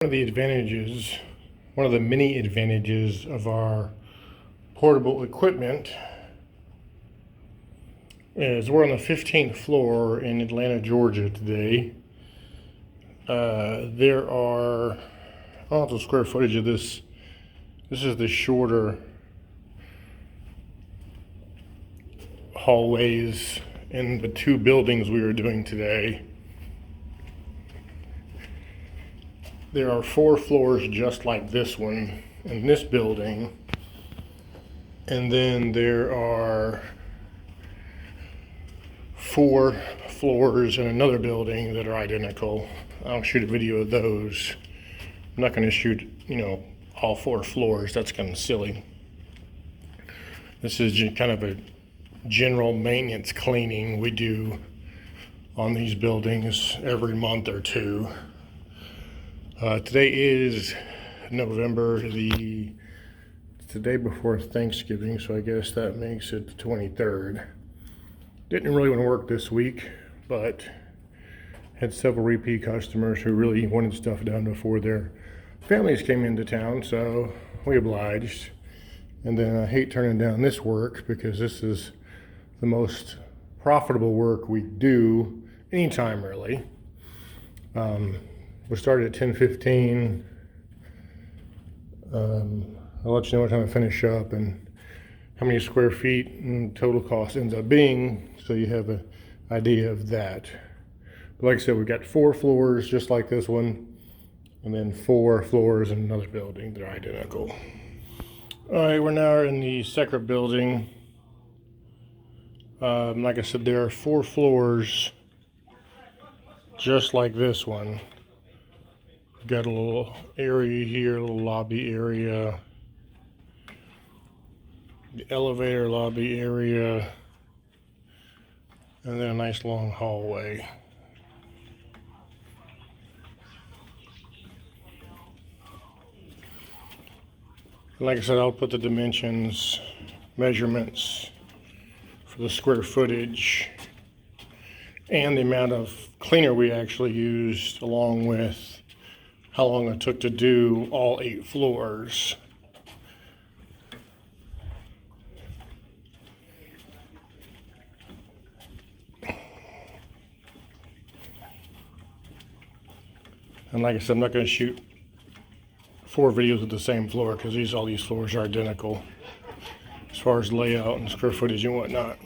One of the advantages, one of the many advantages of our portable equipment is we're on the 15th floor in Atlanta, Georgia today. There are, I don't know the square footage of this. This is the shorter hallways in the two buildings we are doing today. There are 4 floors just like this one in this building. And then there are 4 floors in another building that are identical. I'll shoot a video of those. I'm not going to shoot, all 4 floors. That's kind of silly. This is kind of a general maintenance cleaning we do on these buildings every month or two. Today is November the day before Thanksgiving, so I guess that makes it the 23rd. Didn't really want to work this week, but had several repeat customers who really wanted stuff done before their families came into town, so we obliged. And then I hate turning down this work because this is the most profitable work we do anytime, really. We started at 10:15. I'll let you know what time I finish up and how many square feet and total cost ends up being, so you have an idea of that. But like I said, we've got 4 floors just like this one, and then 4 floors in another building that are identical. All right, we're now in the second building. Like I said, there are 4 floors just like this one. Got a little area here, a little lobby area, the elevator lobby area, and then a nice long hallway. And like I said, I'll put the dimensions, measurements for the square footage and the amount of cleaner we actually used, along with how long it took to do all 8 floors. And like I said, I'm not going to shoot 4 videos of the same floor because all these floors are identical as far as layout and square footage and whatnot.